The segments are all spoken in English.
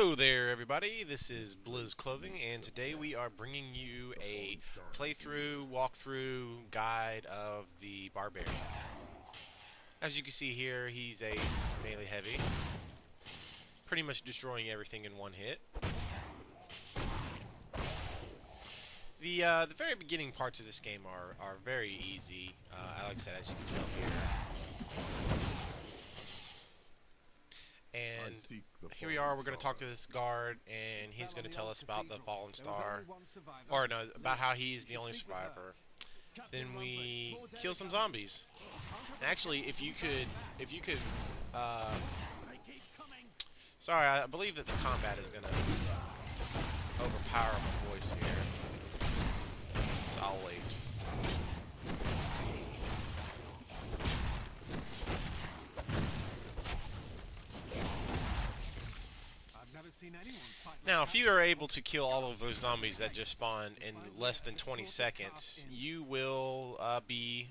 Hello there, everybody. This is Blizzclothing, and today we are bringing you a playthrough, walkthrough guide of the Barbarian. As you can see here, he's a melee heavy, pretty much destroying everything in one hit. The very beginning parts of this game are very easy. Like I said, as you can tell here. And here we are, we're going to talk to this guard, and he's going to tell us about the fallen star, or no, about how he's the only survivor. Then we kill some zombies. Actually, if you could, sorry, I believe that the combat is going to overpower my voice here, so I'll wait. Now, if you are able to kill all of those zombies that just spawned in less than 20 seconds, you will be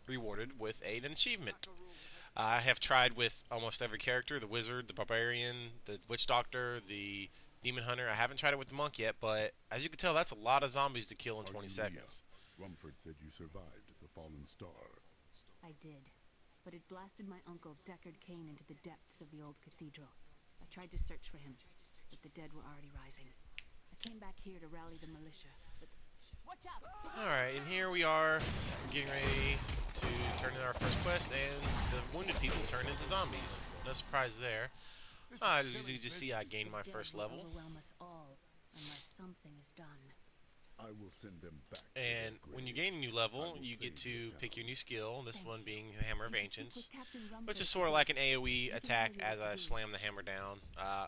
rewarded with an achievement. I have tried with almost every character, the wizard, the barbarian, the witch doctor, the demon hunter. I haven't tried it with the monk yet, but as you can tell, that's a lot of zombies to kill in 20 seconds. Rumford said you survived the fallen star. I did, but it blasted my uncle, Deckard Cain, into the depths of the old cathedral. I tried to search for him, but the dead were already rising. I came back here to rally the militia, but... Watch out! Alright, and here we are, getting ready to turn in our first quest, and the wounded people turn into zombies. No surprise there. As you just see, I gained my first level. Overwhelm us all, unless something is done. I will send them back. And when you gain a new level, you get to pick your new skill, this one being the Hammer of Ancients, which is sort of like an AoE attack as I slam the hammer down.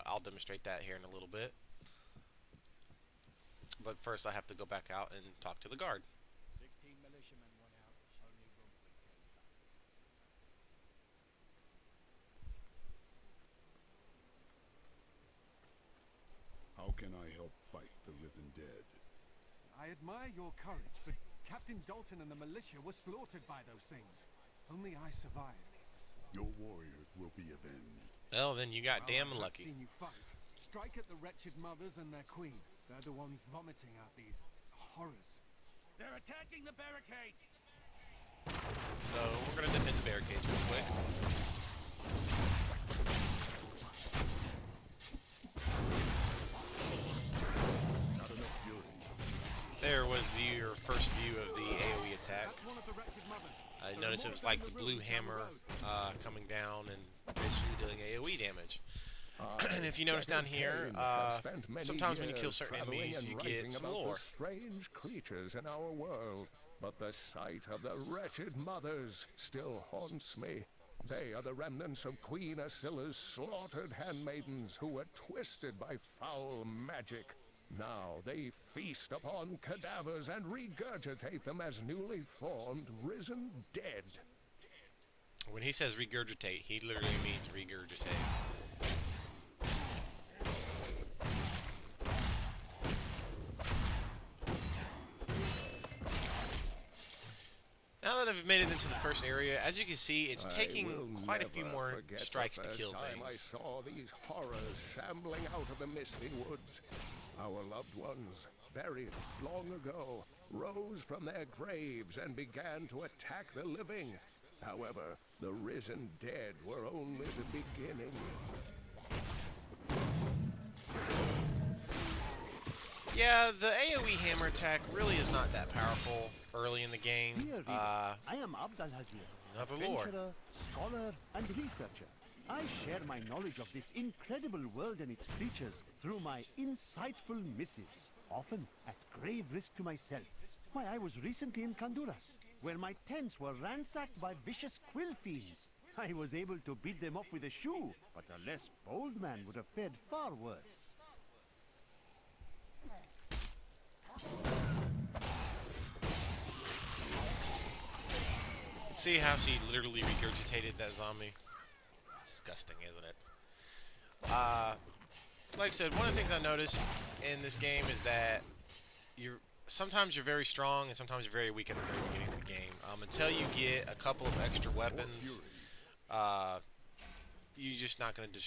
I'll demonstrate that here in a little bit. But first I have to go back out and talk to the guard. 16 militiamen went out, only Rumford came back. How can I help fight the risen dead? I admire your courage, but Captain Dalton and the militia were slaughtered by those things. Only I survived. Your warriors will be avenged. Well, then you got damn I've lucky. seen you fight. Strike at the wretched mothers and their queen. They're the ones vomiting out these horrors. They're attacking the barricade! So we're going to defend the barricades real quick. Not enough fury. There was your first view of the AoE attack. That's one of the wretched mothers. I noticed it was like the blue hammer coming down and basically doing AoE damage. And if you notice down here, sometimes when you kill certain enemies, you get some lore. Strange creatures in our world, but the sight of the wretched mothers still haunts me. They are the remnants of Queen Asilla's slaughtered handmaidens who were twisted by foul magic. Now they feast upon cadavers and regurgitate them as newly formed, risen dead. When he says regurgitate, he literally means regurgitate. Now that I've made it into the first area, as you can see, it's taking quite a few more strikes to kill I things. saw these horrors shambling out of the misty woods. Our loved ones, buried long ago, rose from their graves and began to attack the living. However, the risen dead were only the beginning. Yeah, the AoE hammer attack really is not that powerful early in the game. I am Abdal Hazir, Another lore. adventurer, scholar, and researcher. I share my knowledge of this incredible world and its creatures through my insightful missives, often at grave risk to myself. Why, I was recently in Kanduras, where my tents were ransacked by vicious quill fiends. I was able to beat them off with a shoe, but a less bold man would have fared far worse. See how she literally regurgitated that zombie? Disgusting, isn't it? Like I said, one of the things I noticed in this game is that sometimes you're very strong and sometimes you're very weak at the very beginning of the game. Until you get a couple of extra weapons, you're just not going to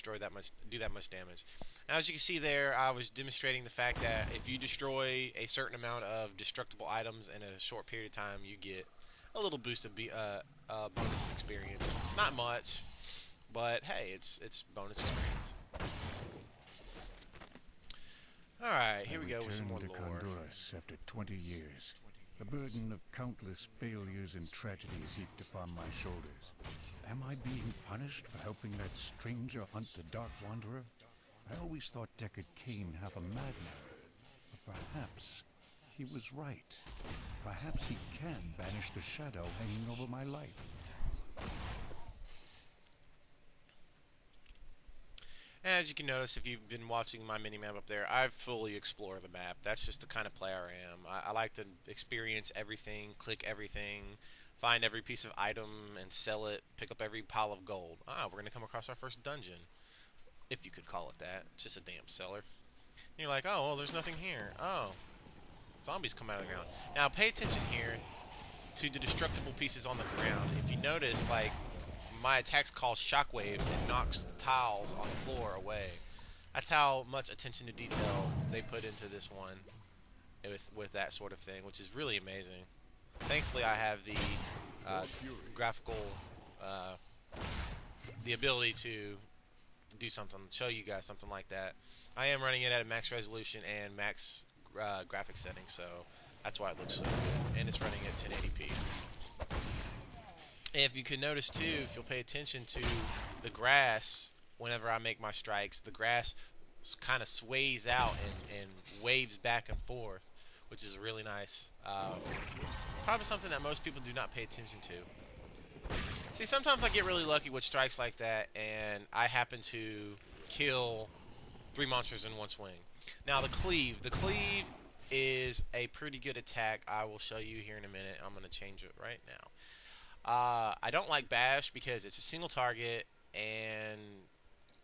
do that much damage. Now, as you can see there, I was demonstrating the fact that if you destroy a certain amount of destructible items in a short period of time, you get a little boost of bonus experience. It's not much, but hey, it's bonus experience. All right, here we go with some more returned to lore. Honduras after 20 years. The burden of countless failures and tragedies heaped upon my shoulders. Am I being punished for helping that stranger hunt the Dark Wanderer? I always thought Deckard Cain half a madman. But perhaps he was right. Perhaps he can banish the shadow hanging over my life. As you can notice, if you've been watching my mini-map up there, I've fully explored the map. That's just the kind of player I am. I like to experience everything, click everything, find every piece of item and sell it, pick up every pile of gold. We're going to come across our first dungeon, if you could call it that. It's just a damn cellar. And you're like, oh, well, there's nothing here. Oh, zombies come out of the ground. Now, pay attention here to the destructible pieces on the ground. If you notice, like, my attacks cause shockwaves and knocks the tiles on the floor away. That's how much attention to detail they put into this one with that sort of thing, which is really amazing. Thankfully, I have the graphical, the ability to do something, show you guys something like that. I am running it at max resolution and max graphic settings, so that's why it looks so good. And it's running at 1080p. If you can notice too, if you'll pay attention to the grass, whenever I make my strikes, the grass kind of sways out and waves back and forth, which is really nice. Probably something that most people do not pay attention to. See, sometimes I get really lucky with strikes like that, and I happen to kill 3 monsters in one swing. Now, the cleave is a pretty good attack. I will show you here in a minute. I'm going to change it right now. I don't like bash because it's a single target, and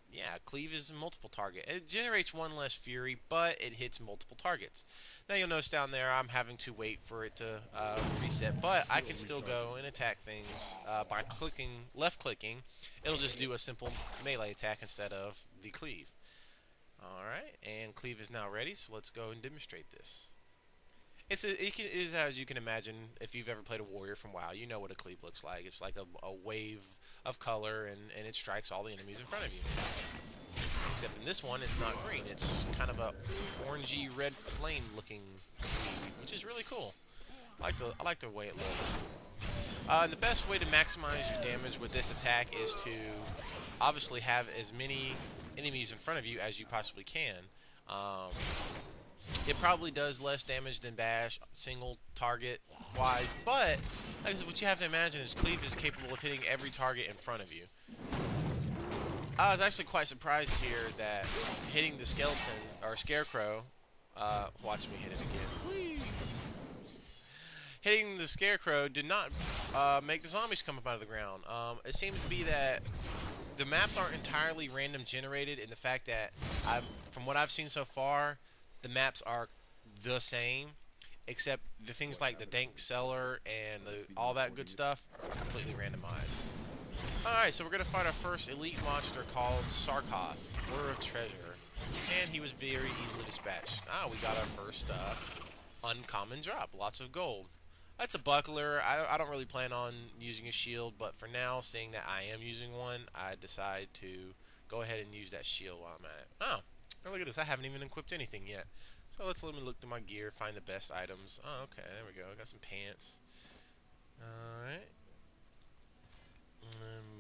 yeah, cleave is a multiple target. It generates 1 less fury, but it hits multiple targets. Now you'll notice down there I'm having to wait for it to reset, but I can still go and attack things by left clicking. It'll just do a simple melee attack instead of the cleave. Alright, and cleave is now ready, so let's go and demonstrate this. It is, as you can imagine, if you've ever played a warrior from WoW, you know what a cleave looks like. It's like a wave of color, and it strikes all the enemies in front of you. Except in this one, it's not green. It's kind of a orangey red flame looking cleave, which is really cool. I like the way it looks. And the best way to maximize your damage with this attack is to obviously have as many enemies in front of you as you possibly can. It probably does less damage than bash, single target wise, but like I said, what you have to imagine is cleave is capable of hitting every target in front of you. I was actually quite surprised here that hitting the skeleton or scarecrow, watch me hit it again. Whee! Hitting the scarecrow did not make the zombies come up out of the ground. It seems to be that the maps aren't entirely random generated in the fact that from what I've seen so far, the maps are the same, except the things like the dank cellar and all that good stuff are completely randomized. Alright, so we're going to fight our first elite monster called Sarkoth, Lure of Treasure, and he was very easily dispatched. We got our first uncommon drop, lots of gold. That's a buckler. I don't really plan on using a shield, but for now, seeing that I am using one, I decide to go ahead and use that shield while I'm at it. Oh, look at this. I haven't even equipped anything yet. So let me look through my gear, find the best items. Oh, okay, there we go. I got some pants. Alright.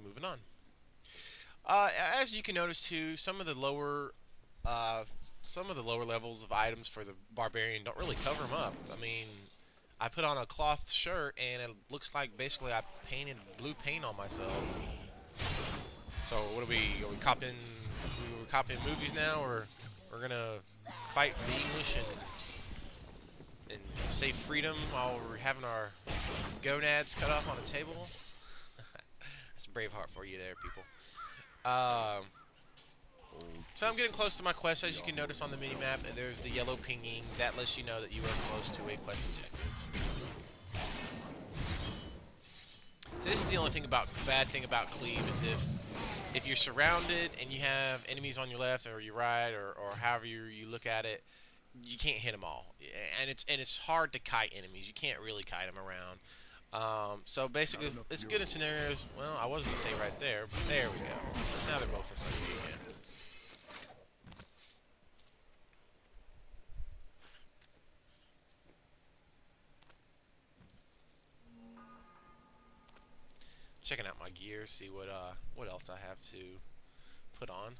Moving on. As you can notice too, some of the lower levels of items for the Barbarian don't really cover them up. I mean, I put on a cloth shirt and it looks like basically I painted blue paint on myself. So what are we copying movies now, or we're gonna fight the English and save freedom while we're having our gonads cut off on a table? That's Braveheart for you there, people. So I'm getting close to my quest. As you can notice on the mini-map, there's the yellow pinging. That lets you know that you are close to a quest objective. So this is the only bad thing about cleave, is if if you're surrounded and you have enemies on your left or your right or however you look at it, you can't hit them all, and it's hard to kite enemies. You can't really kite them around. So basically, it's good in scenarios. Well, I was gonna say right there, but there we go. Now they're both in front of you again. Checking out my gear, see what else I have to put on.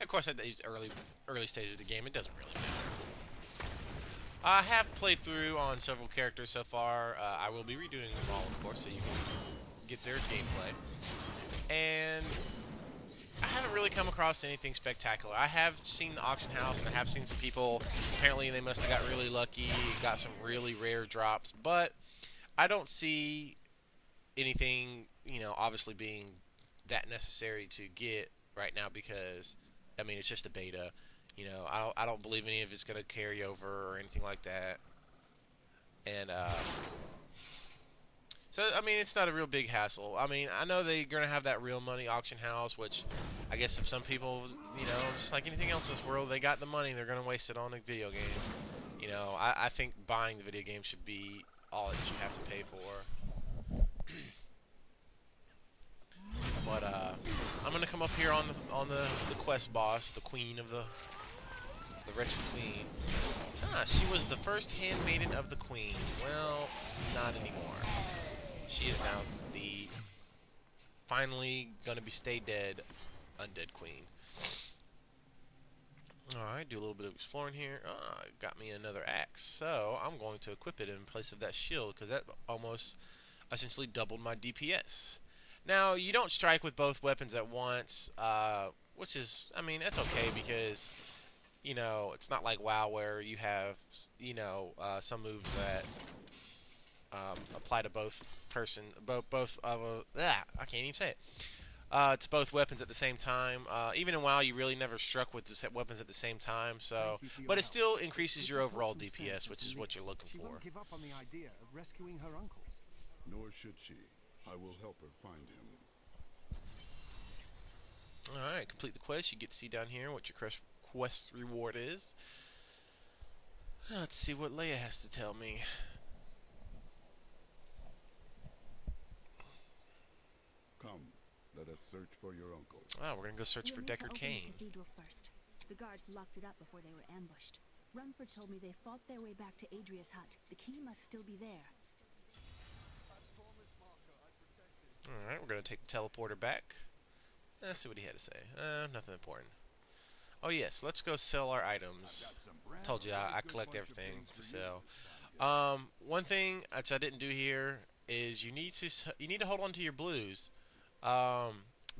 Of course, at these early stages of the game, it doesn't really matter. I have played through on several characters so far. I will be redoing them all, of course, so you can get their gameplay. And I haven't really come across anything spectacular. I have seen the auction house, and I have seen some people. Apparently, they must have got really lucky, got some really rare drops. But I don't see anything, obviously being that necessary to get right now because, I mean, it's just a beta. I don't believe any of it's going to carry over or anything like that. And, so, I mean, it's not a real big hassle. I mean, I know they're going to have that real money auction house, which I guess if some people, just like anything else in this world, they got the money, they're going to waste it on a video game. I think buying the video game should be all that you have to pay for. But I'm gonna come up here on the quest boss, the queen of the wretched queen. She was the first handmaiden of the queen. Well, not anymore. She is now the finally gonna be stay dead undead queen. Alright, do a little bit of exploring here. Got me another axe. So I'm going to equip it in place of that shield because that almost essentially doubled my DPS. Now, you don't strike with both weapons at once, which is, I mean, that's okay because, it's not like WoW where you have, some moves that apply to both I can't even say it. To both weapons at the same time. Even in WoW, you really never struck with the weapons at the same time, so, but it still increases your overall DPS, which is what you're looking for. She won't give up on the idea of rescuing her uncle. Nor should she. I will help her find him. Alright, complete the quest. You get to see down here what your quest reward is. Let's see what Leia has to tell me. Come, let us search for your uncle. Oh, we're gonna go search for We'll need to Deckard open Cain. the cathedral first. The guards locked it up before they were ambushed. Rumford told me they fought their way back to Adria's hut. The key must still be there. Alright, we're going to take the teleporter back. Let's see what he had to say. Nothing important. Oh yes, let's go sell our items. Told you I collect everything to sell. One thing which I didn't do here is you need to hold on to your blues.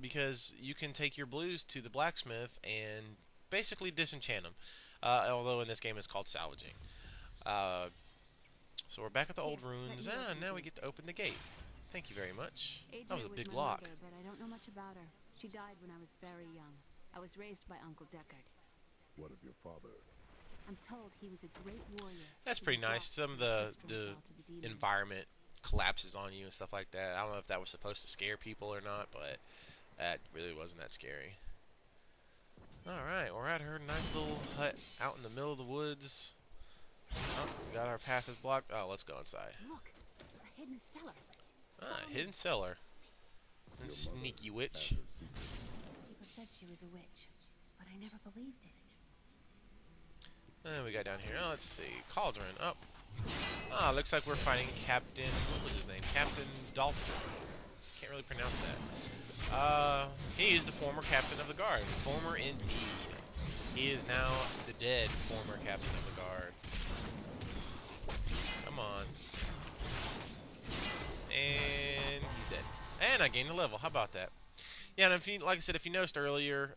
Because you can take your blues to the blacksmith and basically disenchant them. Although in this game it's called salvaging. So we're back at the old ruins. Now we get to open the gate. Thank you very much. That was a big my lock. mother, but I don't know much about her. She died when I was very young. I was raised by Uncle Deckard. What of your father? I'm told he was a great warrior. That's pretty nice. Some of the environment collapses on you and stuff like that. I don't know if that was supposed to scare people or not, but that really wasn't that scary. Alright, we're at her nice little hut out in the middle of the woods. Oh, we got our path is blocked. Oh, let's go inside. Look, a hidden cellar. Hidden cellar. And sneaky witch. People said she was a witch, but I never believed it. And we got down here. Oh, let's see. Cauldron. Oh. Looks like we're fighting Captain. What was his name? Captain Dalton. Can't really pronounce that. He is the former captain of the guard. Former indeed. He is now the dead former captain of the guard. Come on. And he's dead. And I gained a level. How about that? Yeah, and if you, like I said, if you noticed earlier,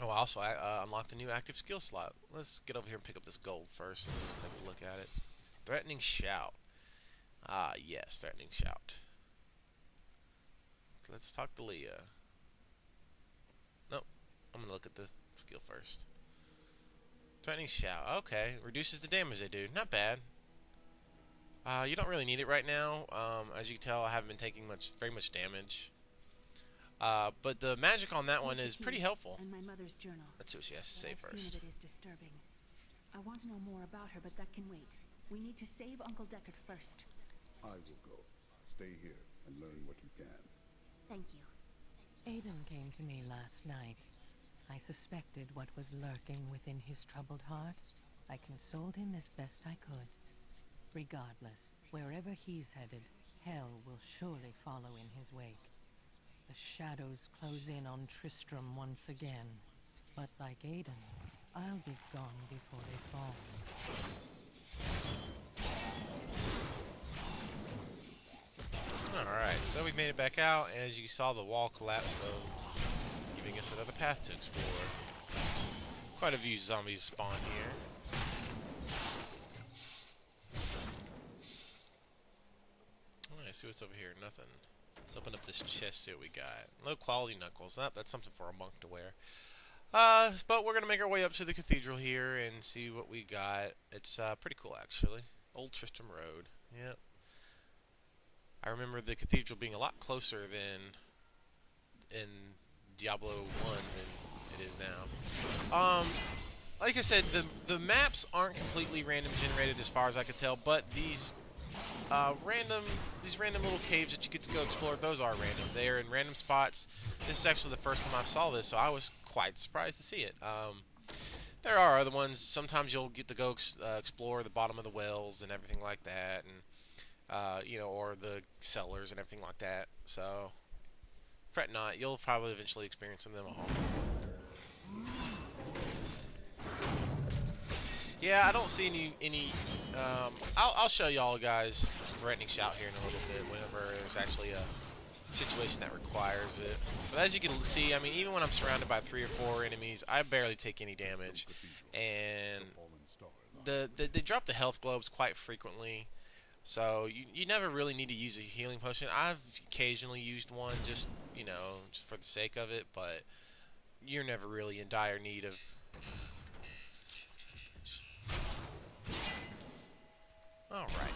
also I unlocked a new active skill slot. Let's get over here and pick up this gold first, and then we'll take a look at it. Threatening shout. Yes, threatening shout. Let's talk to Leah. Nope. I'm gonna look at the skill first. Threatening shout. Okay, reduces the damage they do. Not bad. You don't really need it right now. As you can tell, I haven't been taking very much damage. But the magic on that one Here's is the pretty key, helpful. And my mother's journal. Let's see what she has to say What I've first. seen of it is disturbing. I want to know more about her, but that can wait. We need to save Uncle Deckard first. I will go. Stay here and learn what you can. Thank you. Aiden came to me last night. I suspected what was lurking within his troubled heart. I consoled him as best I could. Regardless, wherever he's headed, hell will surely follow in his wake. The shadows close in on Tristram once again. But like Aiden, I'll be gone before they fall. Alright, so we made it back out, and as you saw, the wall collapsed, so giving us another path to explore. Quite a few zombies spawn here. Alright, see what's over here. Nothing. Let's open up this chest, see what we got. Low quality knuckles. That's something for a monk to wear. But we're going to make our way up to the cathedral here and see what we got. It's pretty cool, actually. Old Tristram Road. Yep. I remember the cathedral being a lot closer than in Diablo 1 than it is now. Like I said, the maps aren't completely random generated as far as I could tell, but these random little caves that you get to go explore, those are random. They are in random spots. This is actually the first time I saw this, so I was quite surprised to see it. There are other ones. Sometimes you'll get to go explore the bottom of the wells and everything like that, and you know, or the cellars and everything like that. So fret not, you'll probably eventually experience some of them all. Yeah, I don't see any. I'll show y'all guys threatening shout here in a little bit whenever there's actually a situation that requires it. But as you can see, I mean, even when I'm surrounded by 3 or 4 enemies, I barely take any damage, and they drop the health globes quite frequently. So you never really need to use a healing potion. I've occasionally used one just, you know, just for the sake of it, but you're never really in dire need of. Alright,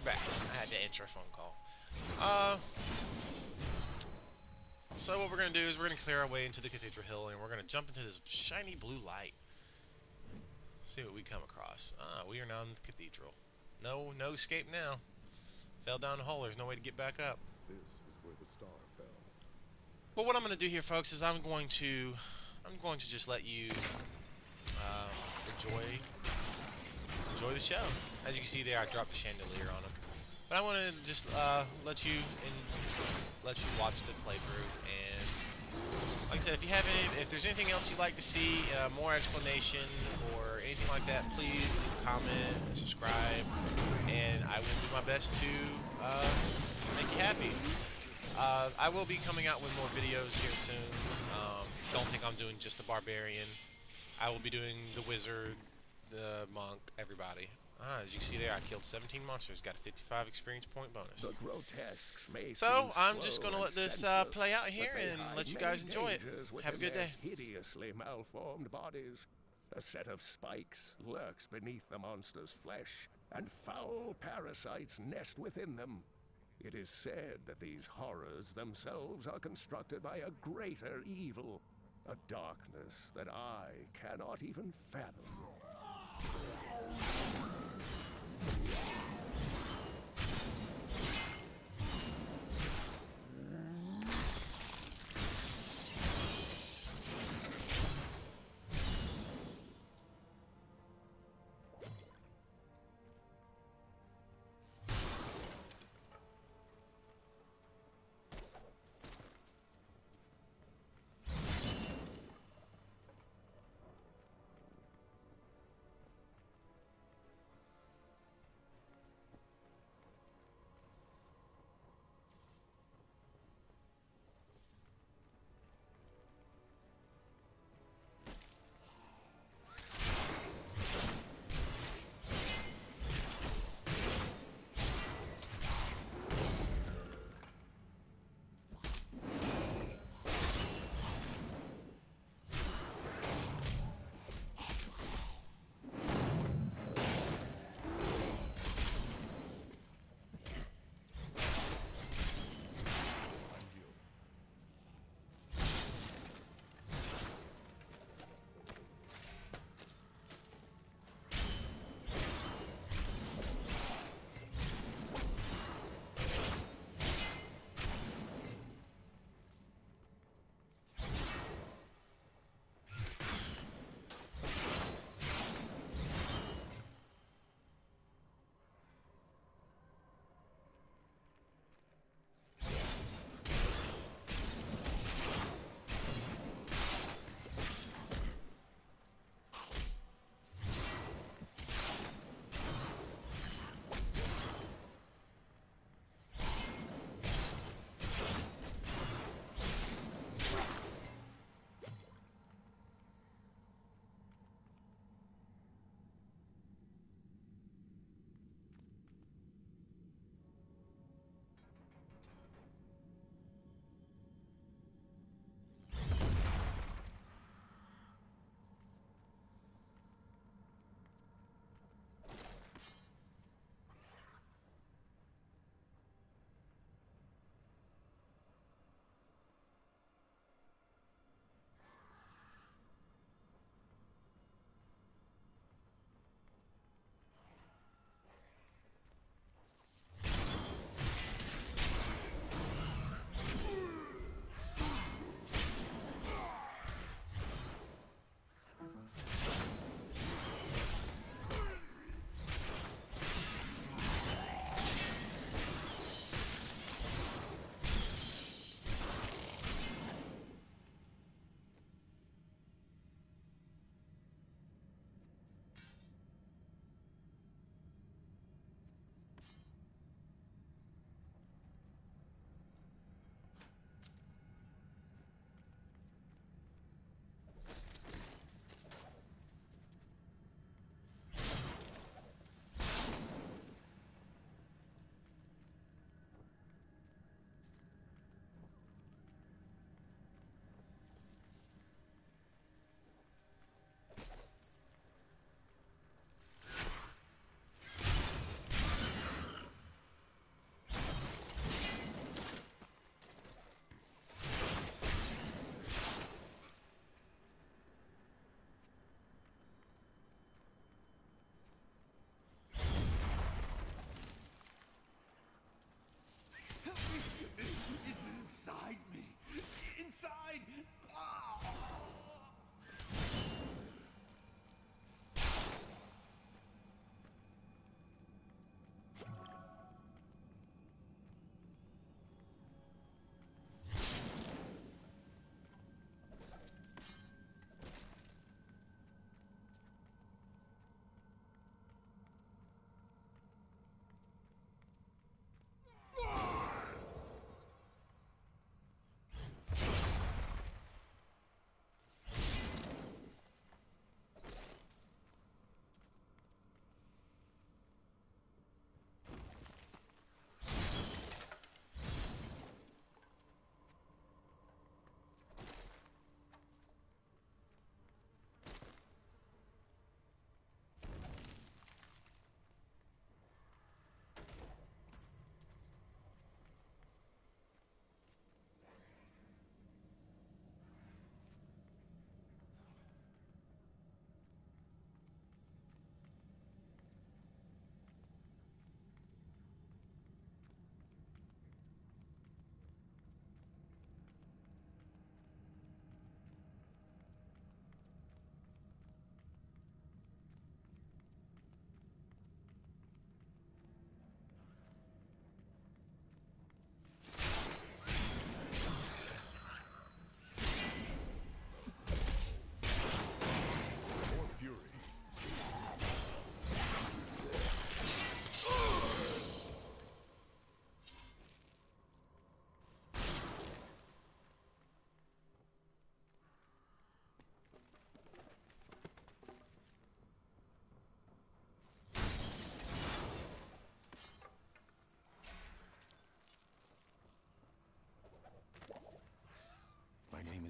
back. I had to answer a phone call. So what we're going to do is we're going to clear our way into the Cathedral Hill, and we're going to jump into this shiny blue light. See what we come across. We are now in the Cathedral. No escape now. Fell down the hole, there's no way to get back up. This is where the star fell. But what I'm going to do here, folks, is I'm going to just let you enjoy the show. As you can see there, I dropped a chandelier on him. But I want to just let you watch the playthrough. And like I said, if there's anything else you'd like to see, more explanation or anything like that, please leave a comment and subscribe. And I will do my best to make you happy. I will be coming out with more videos here soon. Don't think I'm doing just the Barbarian. I will be doing the Wizard, the Monk, everybody. As you can see there, I killed 17 monsters, got a 55 experience point bonus. The grotesques may So, seem I'm just slow going to let and this senseless, play out but here they and hide let you many guys enjoy it. dangers Have a within good their day. hideously malformed bodies. A set of spikes lurks beneath the monster's flesh, and foul parasites nest within them. It is said that these horrors themselves are constructed by a greater evil, a darkness that I cannot even fathom.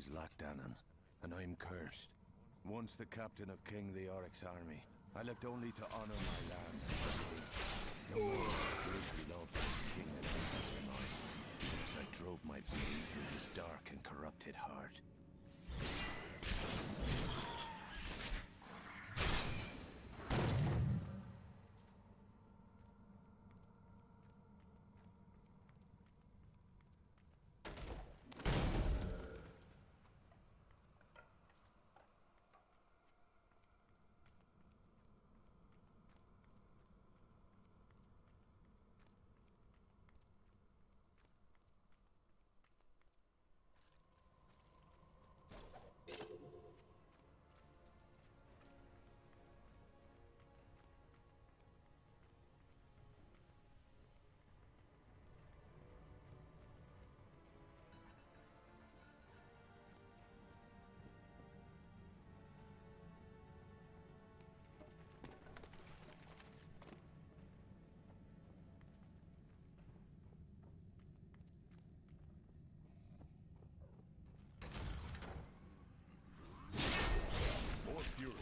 is Lachdanon, and I'm cursed. Once the captain of King the Oryx army, I left only to honor my land. No more grisly love for this king that lives under mine, as I drove my blade through his dark and corrupted heart. More fury.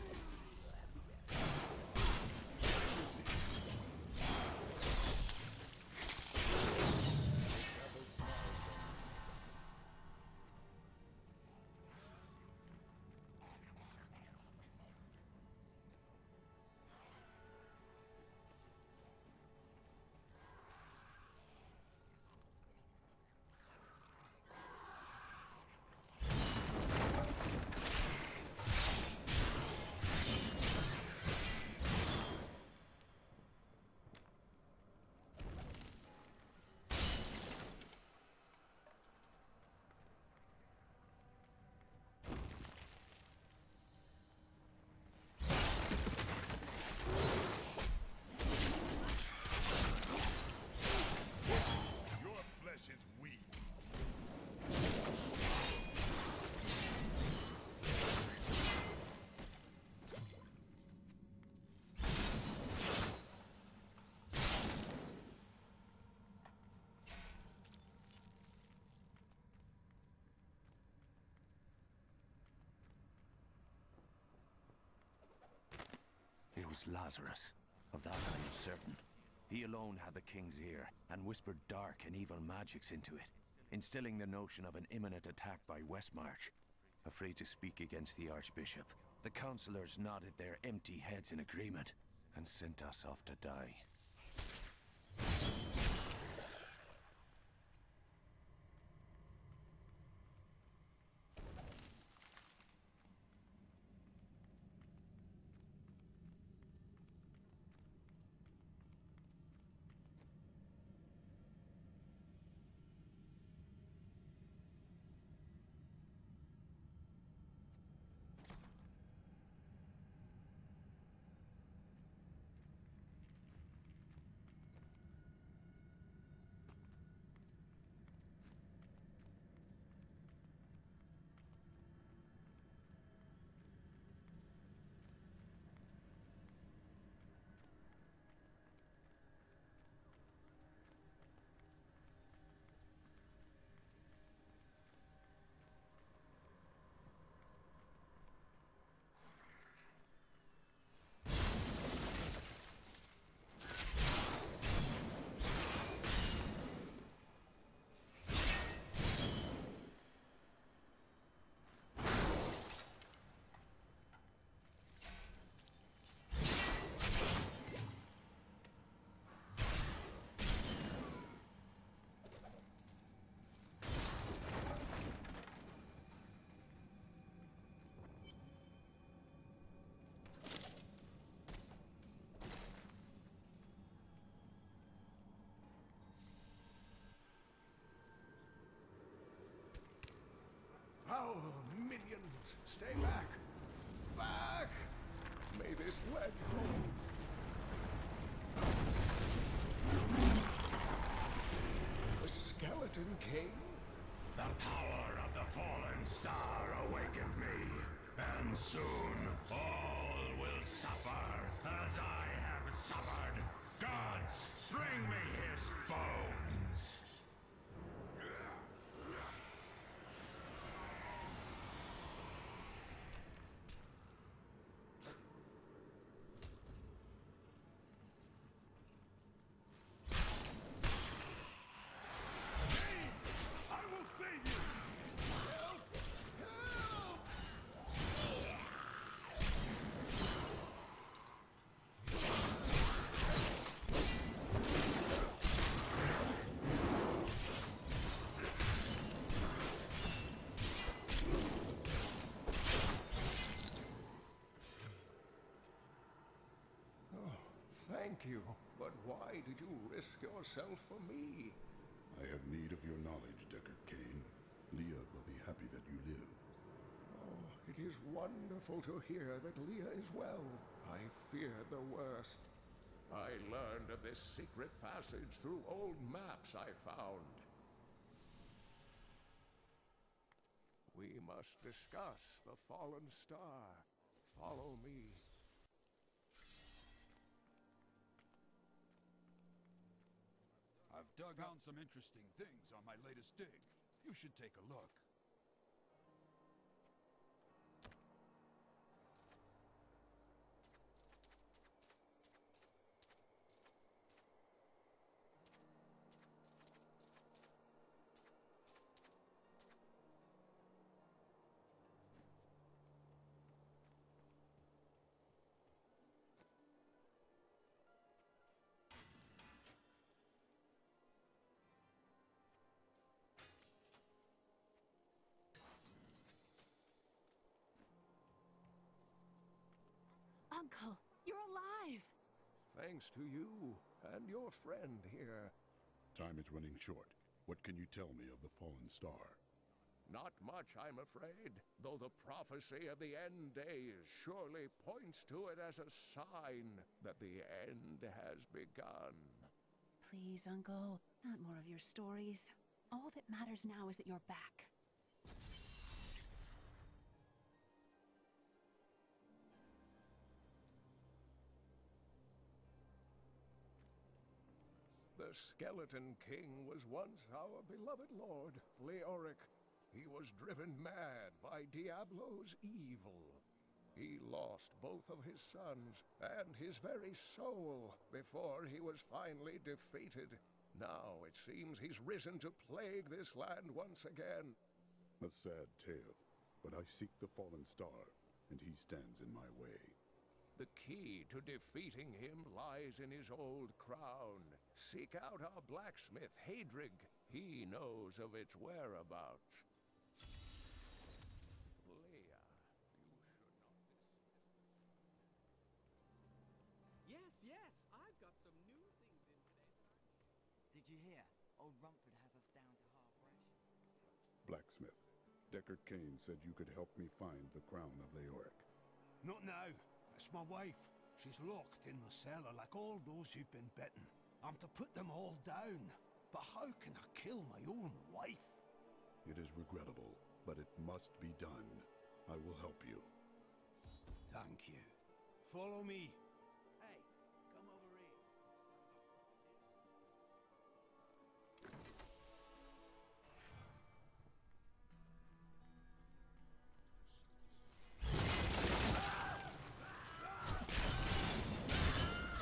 Is weak. It was Lazarus. Of that I am certain. He alone had the king's ear, and whispered dark and evil magics into it, instilling the notion of an imminent attack by Westmarch. Afraid to speak against the Archbishop, the councillors nodded their empty heads in agreement, and sent us off to die. Foul minions! Stay back! Back! May this ledge move! The Skeleton King? The power of the fallen star awakened me, and soon all will suffer as I have suffered. Gods, bring me his bones! thank you, but why did you risk yourself for me? I have need of your knowledge, Deckard Cain. Leah will be happy that you live. Oh, it is wonderful to hear that Leah is well. I feared the worst. I learned of this secret passage through old maps I found. We must discuss the fallen star. Follow me. I've dug on some interesting things on my latest dig. You should take a look. Uncle, you're alive! Thanks to you and your friend here. Time is running short. What can you tell me of the fallen star? Not much, I'm afraid, though the prophecy of the end days surely points to it as a sign that the end has begun. Please, Uncle, not more of your stories. All that matters now is that you're back. The Skeleton King was once our beloved lord, Leoric. He was driven mad by Diablo's evil. He lost both of his sons and his very soul before he was finally defeated. Now it seems he's risen to plague this land once again. A sad tale, but I seek the fallen star, and he stands in my way. The key to defeating him lies in his old crown. Seek out our blacksmith, Hadrig. He knows of its whereabouts. Leah, you should not Yes, I've got some new things in today. Did you hear? Old Rumford has us down to half rations. Blacksmith, Deckard Cain said you could help me find the crown of Leoric. Not now. It's my wife. She's locked in the cellar like all those who've been bitten. I'm to put them all down. But how can I kill my own wife? It is regrettable, but it must be done. I will help you. Thank you. Follow me. Hey, come over here.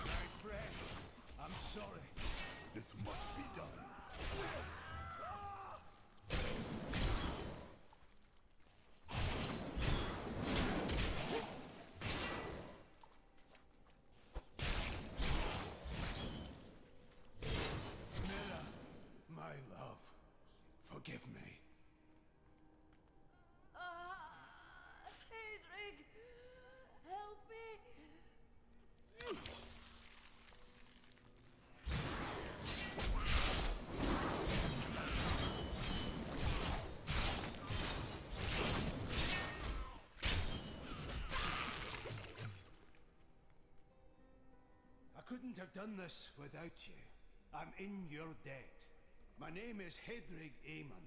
My friend, I'm sorry. This must be done. My love, forgive me. Hadrig, help me! I couldn't have done this without you. I'm in your debt. My name is Hadrig Aemon.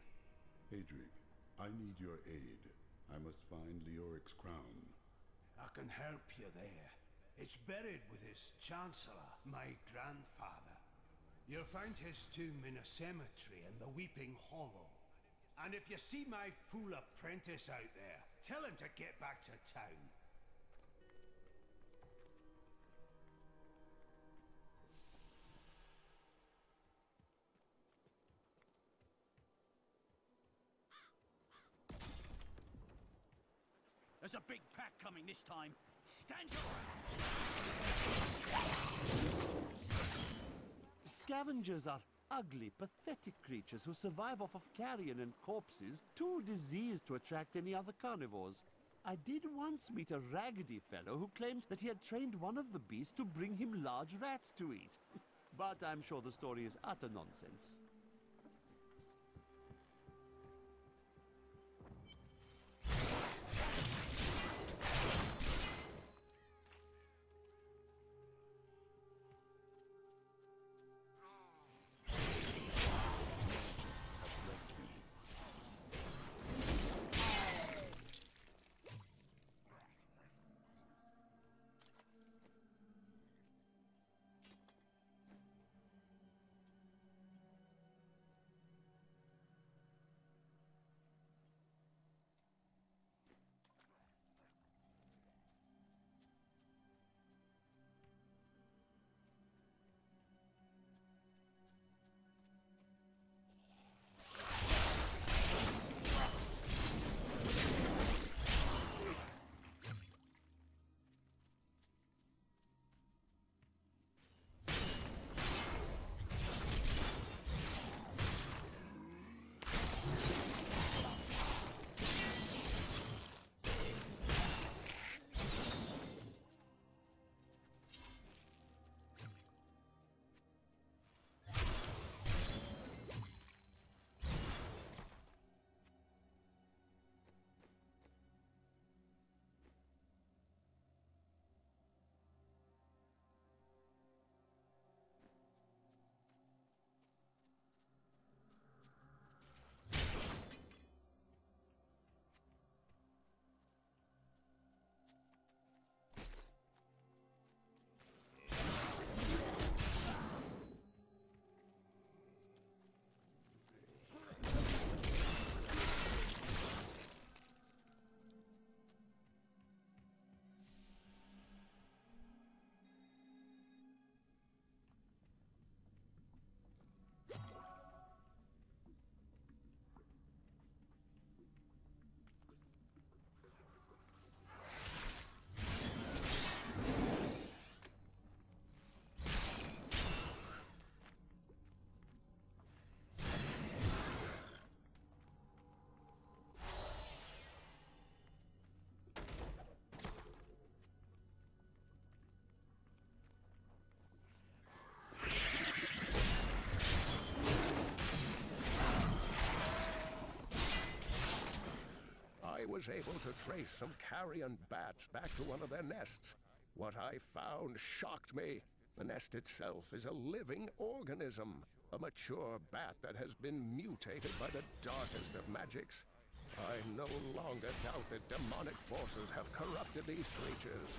Hadrig, I need your aid. I must find Leoric's crown. I can help you there. It's buried with his Chancellor, my grandfather. You'll find his tomb in a cemetery in the Weeping Hollow. And if you see my fool apprentice out there, tell him to get back to town. There's a big pack coming this time. Stand your ground. Scavengers are ugly, pathetic creatures who survive off of carrion and corpses, too diseased to attract any other carnivores. I did once meet a raggedy fellow who claimed that he had trained one of the beasts to bring him large rats to eat. But I'm sure the story is utter nonsense. I was able to trace some carrion bats back to one of their nests. What I found shocked me. The nest itself is a living organism, a mature bat that has been mutated by the darkest of magics. I no longer doubt that demonic forces have corrupted these creatures.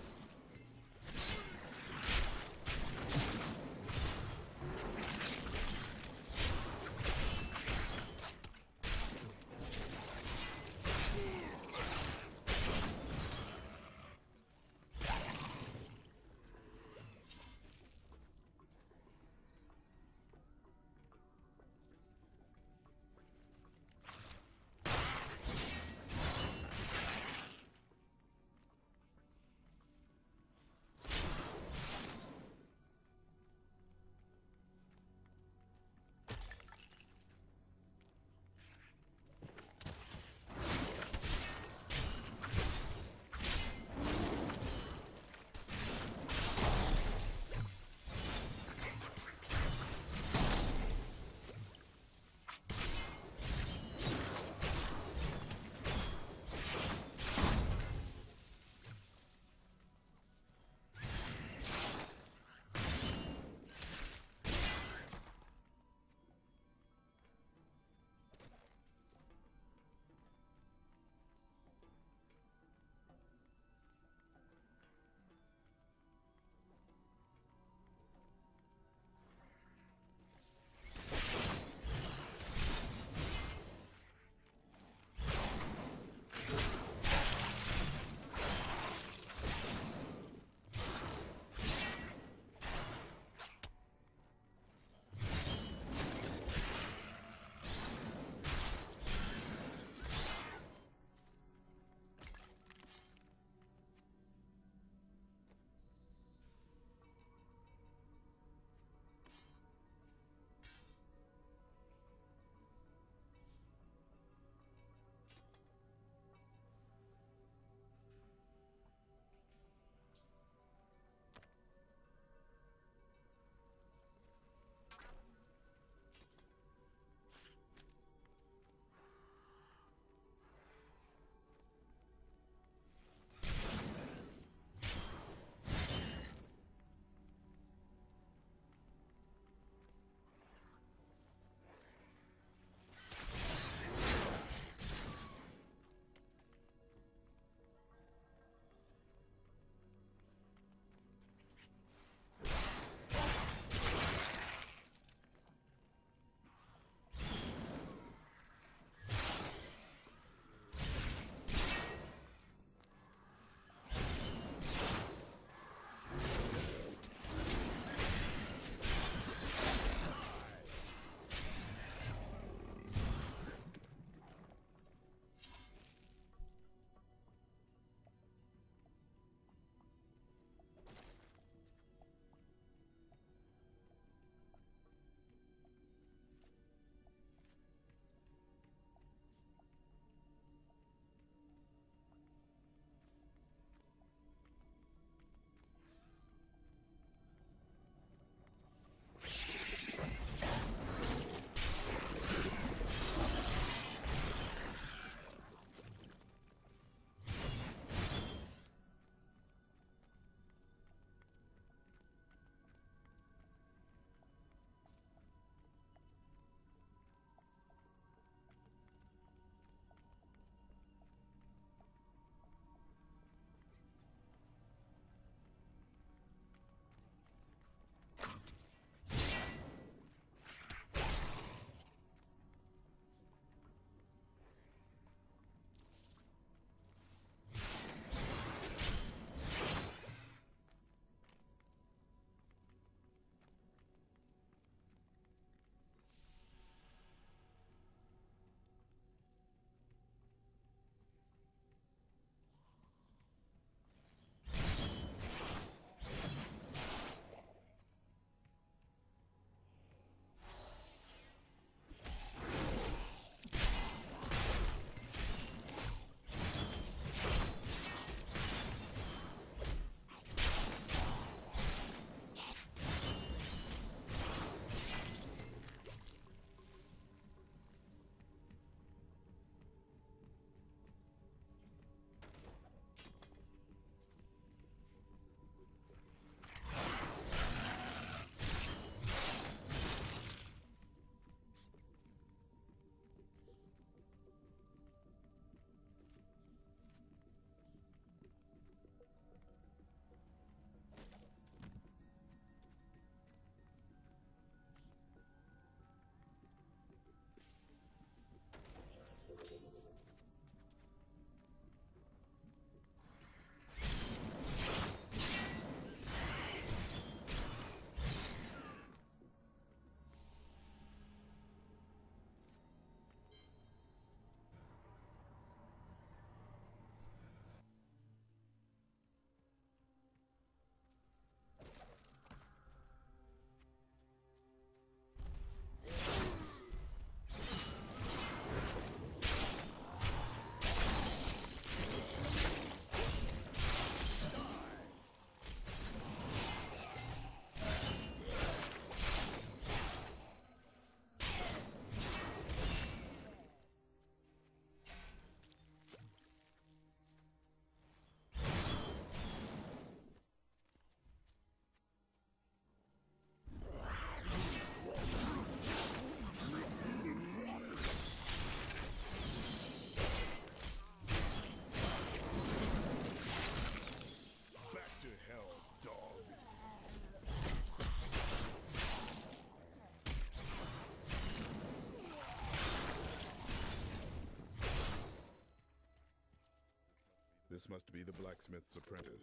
must be the blacksmith's apprentice.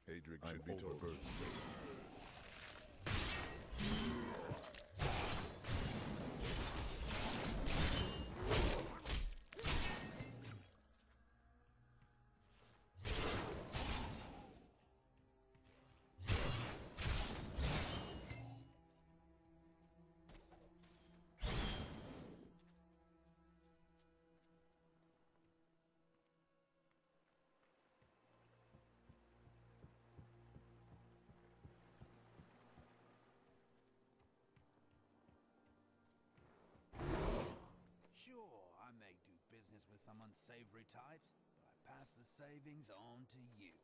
Hadric should be told. Sure, I may do business with some unsavory types, but I pass the savings on to you.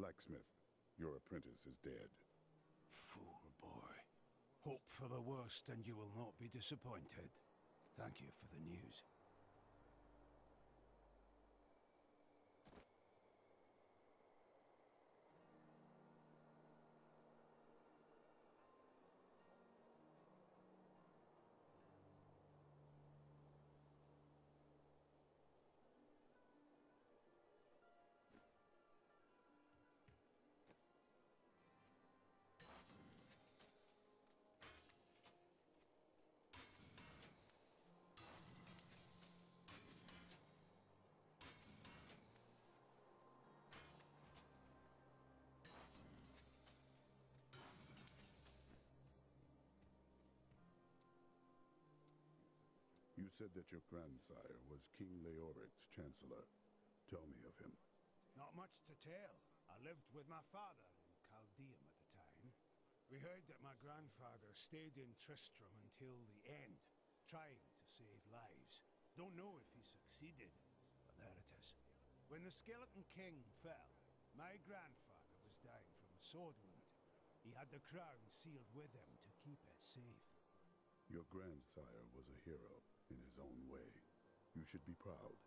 Blacksmith, your apprentice is dead. Fool boy. Hope for the worst and you will not be disappointed. Thank you for the news. You said that your grandsire was King Leoric's chancellor. Tell me of him. Not much to tell. I lived with my father in Chaldeum at the time. We heard that my grandfather stayed in Tristram until the end, trying to save lives. Don't know if he succeeded, but there it is. When the Skeleton King fell, my grandfather was dying from a sword wound. He had the crown sealed with him to keep it safe. Your grandsire was a hero in his own way. You should be proud.